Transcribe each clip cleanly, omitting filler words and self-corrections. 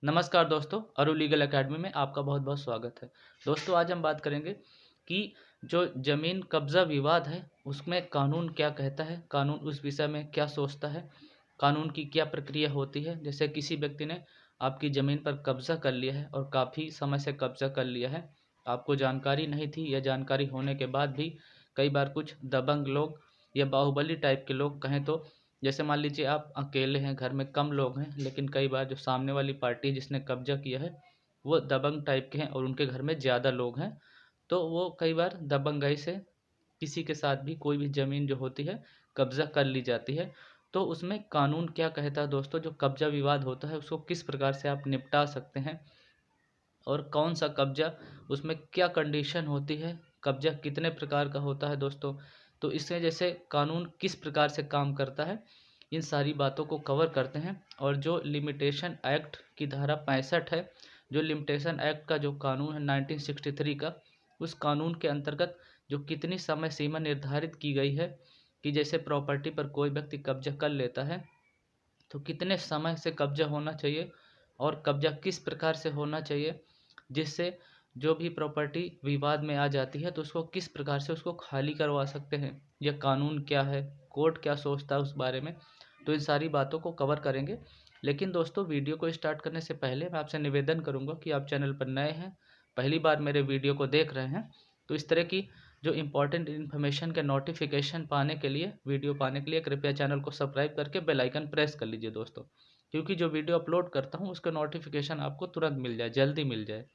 नमस्कार दोस्तों, अरु लीगल एकेडमी में आपका बहुत-बहुत स्वागत है। दोस्तों आज हम बात करेंगे कि जो ज़मीन कब्ज़ा विवाद है, उसमें कानून क्या कहता है, कानून उस विषय में क्या सोचता है, कानून की क्या प्रक्रिया होती है। जैसे किसी व्यक्ति ने आपकी ज़मीन पर कब्ज़ा कर लिया है और काफ़ी समय से कब्ज़ा कर लिया है, आपको जानकारी नहीं थी या जानकारी होने के बाद भी कई बार कुछ दबंग लोग या बाहुबली टाइप के लोग कहें तो, जैसे मान लीजिए आप अकेले हैं, घर में कम लोग हैं, लेकिन कई बार जो सामने वाली पार्टी जिसने कब्ज़ा किया है, वो दबंग टाइप के हैं और उनके घर में ज़्यादा लोग हैं, तो वो कई बार दबंगाई से किसी के साथ भी कोई भी ज़मीन जो होती है, कब्ज़ा कर ली जाती है। तो उसमें कानून क्या कहता है दोस्तों, जो कब्ज़ा विवाद होता है, उसको किस प्रकार से आप निपटा सकते हैं और कौन-सा कब्ज़ा, उसमें क्या कंडीशन होती है, कब्ज़ा कितने प्रकार का होता है दोस्तों। तो इससे जैसे कानून किस प्रकार से काम करता है, इन सारी बातों को कवर करते हैं। और जो लिमिटेशन एक्ट की धारा 65 है, जो लिमिटेशन एक्ट का जो कानून है 1963 का, उस कानून के अंतर्गत जो कितनी समय सीमा निर्धारित की गई है कि जैसे प्रॉपर्टी पर कोई व्यक्ति कब्ज़ा कर लेता है, तो कितने समय से कब्ज़ा होना चाहिए और कब्ज़ा किस प्रकार से होना चाहिए, जिससे जो भी प्रॉपर्टी विवाद में आ जाती है तो उसको किस प्रकार से उसको खाली करवा सकते हैं, या कानून क्या है, कोर्ट क्या सोचता है उस बारे में। तो इन सारी बातों को कवर करेंगे। लेकिन दोस्तों वीडियो को स्टार्ट करने से पहले मैं आपसे निवेदन करूंगा कि आप चैनल पर नए हैं, पहली बार मेरे वीडियो को देख रहे हैं, तो इस तरह की जो इम्पोर्टेंट इन्फॉर्मेशन के नोटिफिकेशन पाने के लिए, वीडियो पाने के लिए कृपया चैनल को सब्सक्राइब करके बेल आइकन प्रेस कर लीजिए दोस्तों, क्योंकि जो वीडियो अपलोड करता हूँ उसका नोटिफिकेशन आपको तुरंत मिल जाए, जल्दी मिल जाए।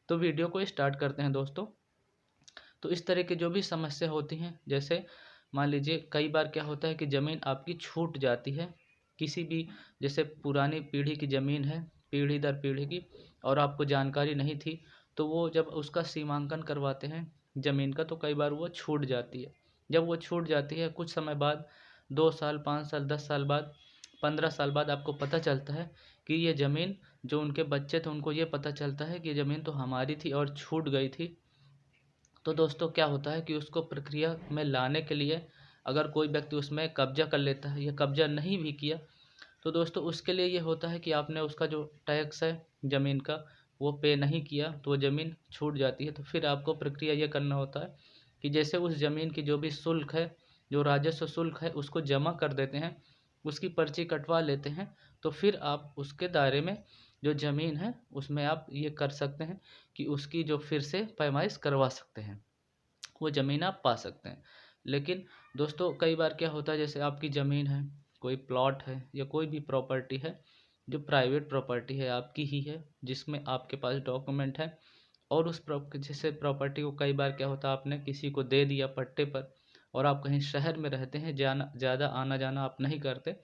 तो वीडियो को स्टार्ट करते हैं दोस्तों। तो इस तरह की जो भी समस्या होती हैं, जैसे मान लीजिए कई बार क्या होता है कि ज़मीन आपकी छूट जाती है किसी भी, जैसे पुरानी पीढ़ी की ज़मीन है, पीढ़ी दर पीढ़ी की, और आपको जानकारी नहीं थी, तो वो जब उसका सीमांकन करवाते हैं ज़मीन का, तो कई बार वो छूट जाती है। जब वो छूट जाती है कुछ समय बाद, 2 साल, 5 साल, 10 साल बाद, 15 साल बाद आपको पता चलता है कि ये ज़मीन, जो उनके बच्चे थे उनको ये पता चलता है कि ये ज़मीन तो हमारी थी और छूट गई थी। तो दोस्तों क्या होता है कि उसको प्रक्रिया में लाने के लिए, अगर कोई व्यक्ति उसमें कब्जा कर लेता है या कब्जा नहीं भी किया, तो दोस्तों उसके लिए ये होता है कि आपने उसका जो टैक्स है ज़मीन का, वो पे नहीं किया, तो वो ज़मीन छूट जाती है। तो फिर आपको प्रक्रिया ये करना होता है कि जैसे उस ज़मीन की जो भी शुल्क है, जो राजस्व शुल्क है, उसको जमा कर देते हैं, उसकी पर्ची कटवा लेते हैं। तो फिर आप उसके दायरे में जो ज़मीन है उसमें आप ये कर सकते हैं कि उसकी जो फिर से पैमाइश करवा सकते हैं, वो ज़मीन आप पा सकते हैं। लेकिन दोस्तों कई बार क्या होता है, जैसे आपकी ज़मीन है, कोई प्लॉट है या कोई भी प्रॉपर्टी है, जो प्राइवेट प्रॉपर्टी है, आपकी ही है, जिसमें आपके पास डॉक्यूमेंट है, और उस जैसे प्रॉपर्टी को कई बार क्या होता है आपने किसी को दे दिया पट्टे पर, और आप कहीं शहर में रहते हैं, जाना ज़्यादा आना जाना आप नहीं करते,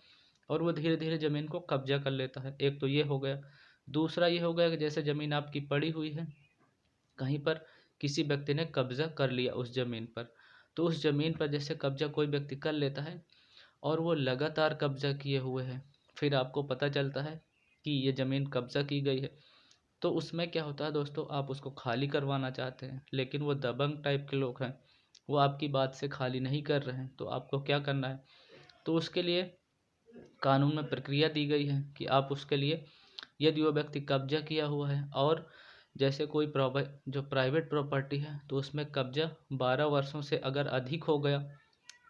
और वो धीरे धीरे ज़मीन को कब्जा कर लेता है। एक तो ये हो गया। दूसरा ये हो गया कि जैसे ज़मीन आपकी पड़ी हुई है कहीं पर, किसी व्यक्ति ने कब्जा कर लिया उस ज़मीन पर, तो उस ज़मीन पर जैसे कब्जा कोई व्यक्ति कर लेता है और वो लगातार कब्जा किए हुए है, फिर आपको पता चलता है कि ये ज़मीन कब्जा की गई है, तो उसमें क्या होता है दोस्तों, आप उसको खाली करवाना चाहते हैं, लेकिन वो दबंग टाइप के लोग हैं, वो आपकी बात से खाली नहीं कर रहे हैं। तो आपको क्या करना है, तो उसके लिए कानून में प्रक्रिया दी गई है कि आप उसके लिए, यदि वो व्यक्ति कब्जा किया हुआ है और जैसे कोई जो प्राइवेट प्रॉपर्टी है, तो उसमें कब्जा 12 वर्षों से अगर अधिक हो गया,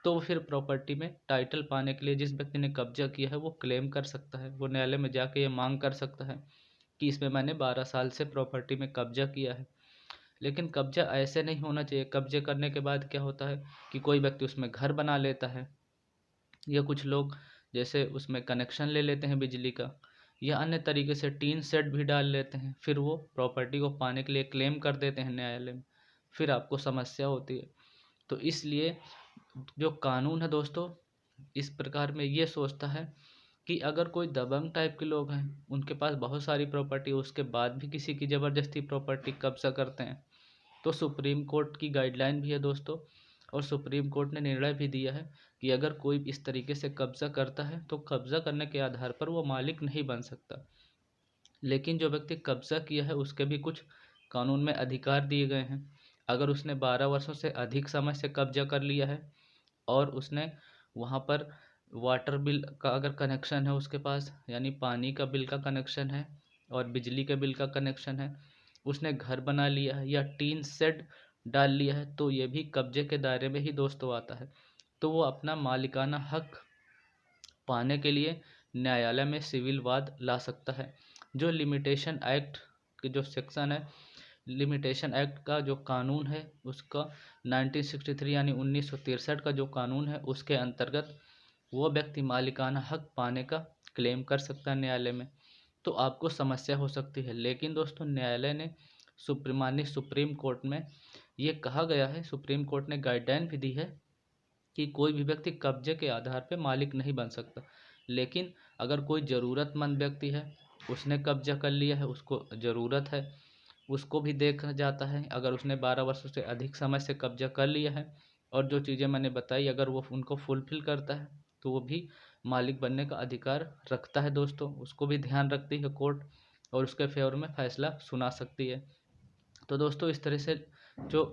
तो फिर प्रॉपर्टी में टाइटल पाने के लिए जिस व्यक्ति ने कब्जा किया है वो क्लेम कर सकता है, वो न्यायालय में जाके ये मांग कर सकता है कि इसमें मैंने 12 साल से प्रॉपर्टी में कब्जा किया है। लेकिन कब्जा ऐसे नहीं होना चाहिए। कब्जे करने के बाद क्या होता है कि कोई व्यक्ति उसमें घर बना लेता है, या कुछ लोग जैसे उसमें कनेक्शन ले लेते हैं बिजली का, या अन्य तरीके से टीन शेड भी डाल लेते हैं, फिर वो प्रॉपर्टी को पाने के लिए क्लेम कर देते हैं न्यायालय में, फिर आपको समस्या होती है। तो इसलिए जो कानून है दोस्तों, इस प्रकार में ये सोचता है कि अगर कोई दबंग टाइप के लोग हैं, उनके पास बहुत सारी प्रॉपर्टी, उसके बाद भी किसी की ज़बरदस्ती प्रॉपर्टी कब्जा करते हैं, तो सुप्रीम कोर्ट की गाइडलाइन भी है दोस्तों, और सुप्रीम कोर्ट ने निर्णय भी दिया है कि अगर कोई इस तरीके से कब्जा करता है, तो कब्जा करने के आधार पर वो मालिक नहीं बन सकता। लेकिन जो व्यक्ति कब्जा किया है उसके भी कुछ कानून में अधिकार दिए गए हैं। अगर उसने 12 वर्षों से अधिक समय से कब्जा कर लिया है, और उसने वहाँ पर वाटर बिल का अगर कनेक्शन है उसके पास, यानी पानी का बिल का कनेक्शन है, और बिजली के बिल का कनेक्शन है, उसने घर बना लिया है या टीन शेड डाल लिया है, तो ये भी कब्जे के दायरे में ही दोस्तों आता है। तो वो अपना मालिकाना हक पाने के लिए न्यायालय में सिविल वाद ला सकता है। जो लिमिटेशन एक्ट के जो सेक्शन है, लिमिटेशन एक्ट का जो कानून है उसका 1963 यानी 1963 का जो कानून है उसके अंतर्गत वो व्यक्ति मालिकाना हक पाने का क्लेम कर सकता है न्यायालय में। तो आपको समस्या हो सकती है, लेकिन दोस्तों न्यायालय ने सुप्रीम कोर्ट में ये कहा गया है, सुप्रीम कोर्ट ने गाइडलाइन भी दी है कि कोई भी व्यक्ति कब्जे के आधार पर मालिक नहीं बन सकता। लेकिन अगर कोई ज़रूरतमंद व्यक्ति है, उसने कब्जा कर लिया है, उसको ज़रूरत है, उसको भी देखा जाता है। अगर उसने 12 वर्षों से अधिक समय से कब्जा कर लिया है और जो चीज़ें मैंने बताई अगर वो उनको फुलफिल करता है तो वो भी मालिक बनने का अधिकार रखता है दोस्तों। उसको भी ध्यान रखती है कोर्ट और उसके फेवर में फैसला सुना सकती है। तो दोस्तों इस तरह से जो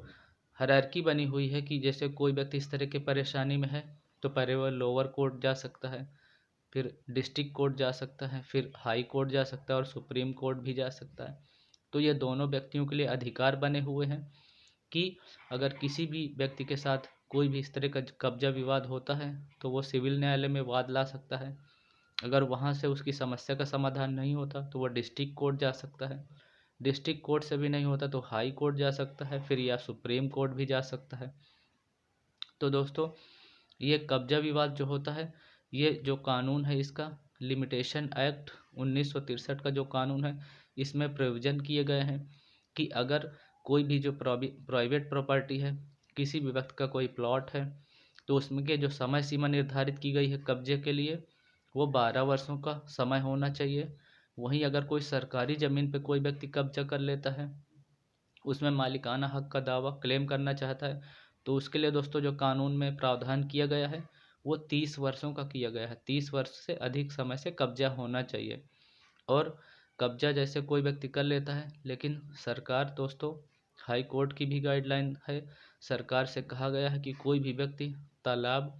हायरार्की बनी हुई है कि जैसे कोई व्यक्ति इस तरह की परेशानी में है तो पहले वह लोअर कोर्ट जा सकता है, फिर डिस्ट्रिक्ट कोर्ट जा सकता है, फिर हाई कोर्ट जा सकता है और सुप्रीम कोर्ट भी जा सकता है। तो ये दोनों व्यक्तियों के लिए अधिकार बने हुए हैं कि अगर किसी भी व्यक्ति के साथ कोई भी इस तरह का कब्जा विवाद होता है तो वो सिविल न्यायालय में वाद ला सकता है। अगर वहाँ से उसकी समस्या का समाधान नहीं होता तो वह डिस्ट्रिक्ट कोर्ट जा सकता है, डिस्ट्रिक्ट कोर्ट से भी नहीं होता तो हाई कोर्ट जा सकता है, फिर या सुप्रीम कोर्ट भी जा सकता है। तो दोस्तों ये कब्जा विवाद जो होता है, ये जो कानून है इसका लिमिटेशन एक्ट 1963 का जो कानून है इसमें प्रोविज़न किए गए हैं कि अगर कोई भी जो प्राइवेट प्रॉपर्टी है, किसी भी व्यक्ति का कोई प्लॉट है, तो उसमें के जो समय सीमा निर्धारित की गई है कब्जे के लिए वो 12 वर्षों का समय होना चाहिए। वहीं अगर कोई सरकारी ज़मीन पर कोई व्यक्ति कब्जा कर लेता है, उसमें मालिकाना हक का दावा क्लेम करना चाहता है, तो उसके लिए दोस्तों जो कानून में प्रावधान किया गया है वो 30 वर्षों का किया गया है। 30 वर्ष से अधिक समय से कब्जा होना चाहिए। और कब्जा जैसे कोई व्यक्ति कर लेता है, लेकिन सरकार दोस्तों हाई कोर्ट की भी गाइडलाइन है, सरकार से कहा गया है कि कोई भी व्यक्ति तालाब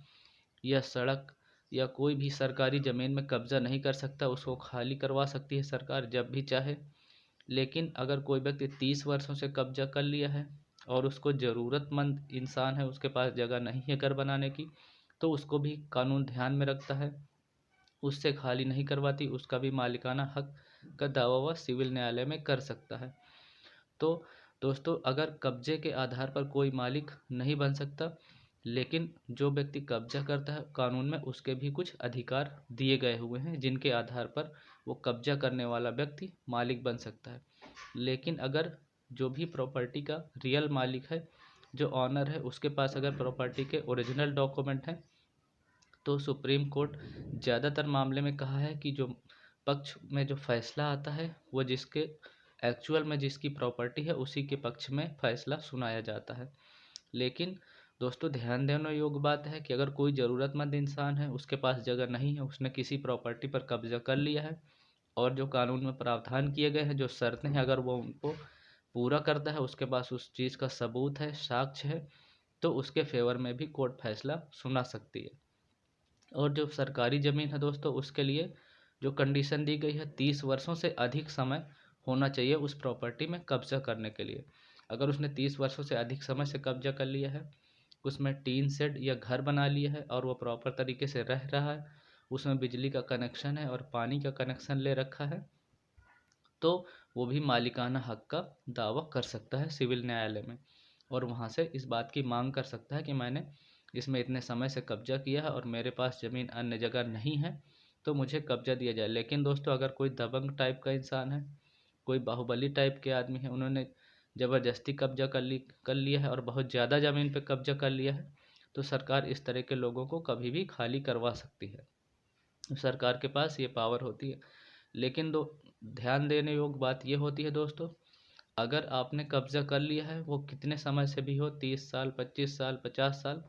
या सड़क या कोई भी सरकारी ज़मीन में कब्जा नहीं कर सकता, उसको खाली करवा सकती है सरकार जब भी चाहे। लेकिन अगर कोई व्यक्ति 30 वर्षों से कब्जा कर लिया है और उसको ज़रूरतमंद इंसान है, उसके पास जगह नहीं है घर बनाने की, तो उसको भी कानून ध्यान में रखता है, उससे खाली नहीं करवाती, उसका भी मालिकाना हक का दावा वह सिविल न्यायालय में कर सकता है। तो दोस्तों अगर कब्जे के आधार पर कोई मालिक नहीं बन सकता, लेकिन जो व्यक्ति कब्जा करता है कानून में उसके भी कुछ अधिकार दिए गए हुए हैं जिनके आधार पर वो कब्जा करने वाला व्यक्ति मालिक बन सकता है। लेकिन अगर जो भी प्रॉपर्टी का रियल मालिक है, जो ऑनर है, उसके पास अगर प्रॉपर्टी के ओरिजिनल डॉक्यूमेंट हैं, तो सुप्रीम कोर्ट ज़्यादातर मामले में कहा है कि जो पक्ष में जो फैसला आता है वो जिसके एक्चुअल में जिसकी प्रॉपर्टी है उसी के पक्ष में फैसला सुनाया जाता है। लेकिन दोस्तों ध्यान देने योग्य बात है कि अगर कोई ज़रूरतमंद इंसान है, उसके पास जगह नहीं है, उसने किसी प्रॉपर्टी पर कब्जा कर लिया है और जो कानून में प्रावधान किए गए हैं, जो शर्तें हैं, अगर वो उनको पूरा करता है, उसके पास उस चीज़ का सबूत है, साक्ष्य है, तो उसके फेवर में भी कोर्ट फैसला सुना सकती है। और जो सरकारी ज़मीन है दोस्तों उसके लिए जो कंडीशन दी गई है 30 वर्षों से अधिक समय होना चाहिए उस प्रॉपर्टी में कब्जा करने के लिए। अगर उसने 30 वर्षों से अधिक समय से कब्जा कर लिया है, उसमें टीन शेड या घर बना लिया है और वो प्रॉपर तरीके से रह रहा है, उसमें बिजली का कनेक्शन है और पानी का कनेक्शन ले रखा है, तो वो भी मालिकाना हक का दावा कर सकता है सिविल न्यायालय में और वहाँ से इस बात की मांग कर सकता है कि मैंने इसमें इतने समय से कब्जा किया है और मेरे पास ज़मीन अन्य जगह नहीं है, तो मुझे कब्जा दिया जाए। लेकिन दोस्तों अगर कोई दबंग टाइप का इंसान है, कोई बाहुबली टाइप के आदमी है, उन्होंने ज़बरदस्ती कब्जा कर लिया है और बहुत ध्यादा ज़मीन पे कब्जा कर लिया है, तो सरकार इस तरह के लोगों को कभी भी खाली करवा सकती है। सरकार के पास ये पावर होती है। लेकिन ध्यान देने योग्य बात ये होती है दोस्तों, अगर आपने कब्जा कर लिया है वो कितने समय से भी हो, 30 साल, 25 साल, 50 साल,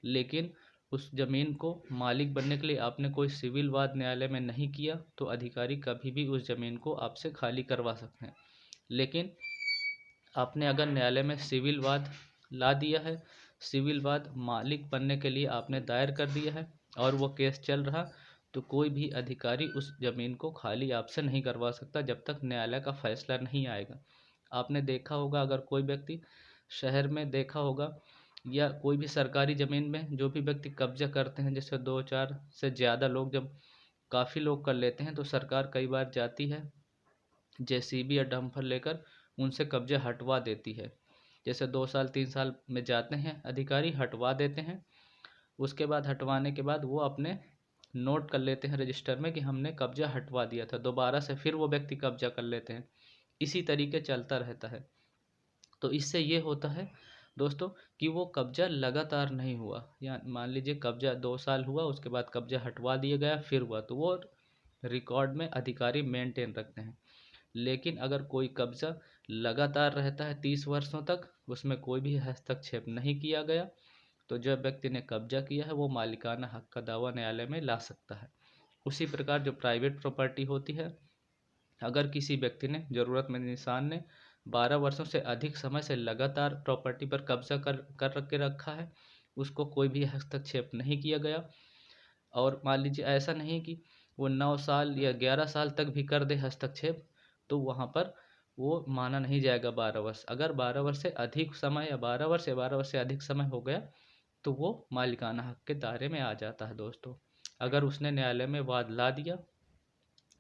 लेकिन उस ज़मीन को मालिक बनने के लिए आपने कोई सिविल वाद न्यायालय में नहीं किया, तो अधिकारी कभी भी उस ज़मीन को आपसे खाली करवा सकते हैं। लेकिन आपने अगर न्यायालय में सिविल वाद ला दिया है, सिविल वाद मालिक बनने के लिए आपने दायर कर दिया है और वो केस चल रहा, तो कोई भी अधिकारी उस ज़मीन को खाली आपसे नहीं करवा सकता जब तक न्यायालय का फैसला नहीं आएगा। आपने देखा होगा, अगर कोई व्यक्ति शहर में देखा होगा या कोई भी सरकारी ज़मीन में जो भी व्यक्ति कब्जा करते हैं, जैसे 2-4 से ज़्यादा लोग जब काफ़ी लोग कर लेते हैं तो सरकार कई बार जाती है जेसीबी या डंपर लेकर उनसे कब्जे हटवा देती है। जैसे 2 साल 3 साल में जाते हैं अधिकारी, हटवा देते हैं। उसके बाद हटवाने के बाद वो अपने नोट कर लेते हैं रजिस्टर में कि हमने कब्जा हटवा दिया था, दोबारा से फिर वो व्यक्ति कब्जा कर लेते हैं। इसी तरीके चलता रहता है। तो इससे ये होता है दोस्तों कि वो कब्जा लगातार नहीं हुआ, या मान लीजिए कब्जा 2 साल हुआ, उसके बाद कब्जा हटवा दिया गया, फिर हुआ, तो वो रिकॉर्ड में अधिकारी मेंटेन रखते हैं। लेकिन अगर कोई कब्जा लगातार रहता है 30 वर्षों तक, उसमें कोई भी हस्तक्षेप नहीं किया गया, तो जो व्यक्ति ने कब्जा किया है वो मालिकाना हक का दावा न्यायालय में ला सकता है। उसी प्रकार जो प्राइवेट प्रॉपर्टी होती है, अगर किसी व्यक्ति ने, ज़रूरतमंद इंसान ने 12 वर्षों से अधिक समय से लगातार प्रॉपर्टी पर कब्जा कर के रखा है, उसको कोई भी हस्तक्षेप नहीं किया गया, और मान लीजिए ऐसा नहीं कि वो 9 साल या 11 साल तक भी कर दे हस्तक्षेप, तो वहाँ पर वो माना नहीं जाएगा 12 वर्ष। अगर 12 वर्ष से अधिक समय, या 12 वर्ष या 12 वर्ष से अधिक समय हो गया, तो वो मालिकाना हक के दायरे में आ जाता है दोस्तों। अगर उसने न्यायालय में वाद ला दिया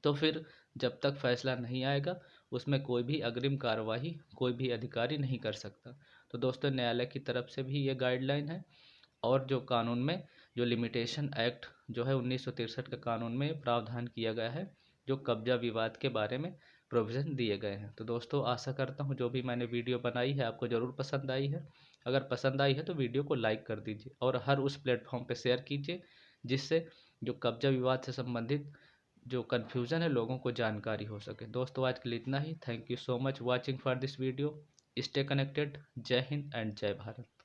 तो फिर जब तक फैसला नहीं आएगा उसमें कोई भी अग्रिम कार्यवाही कोई भी अधिकारी नहीं कर सकता। तो दोस्तों, न्यायालय की तरफ से भी ये गाइडलाइन है, और जो कानून में जो लिमिटेशन एक्ट जो है 1963 के कानून में प्रावधान किया गया है, जो कब्जा विवाद के बारे में प्रोविज़न दिए गए हैं। तो दोस्तों, आशा करता हूँ जो भी मैंने वीडियो बनाई है आपको ज़रूर पसंद आई है। अगर पसंद आई है तो वीडियो को लाइक कर दीजिए और हर उस प्लेटफॉर्म पर शेयर कीजिए जिससे जो कब्जा विवाद से संबंधित जो कन्फ्यूज़न है लोगों को जानकारी हो सके। दोस्तों, आज के लिए इतना ही। Thank you so much watching for this video. Stay connected. जय हिंद एंड जय भारत।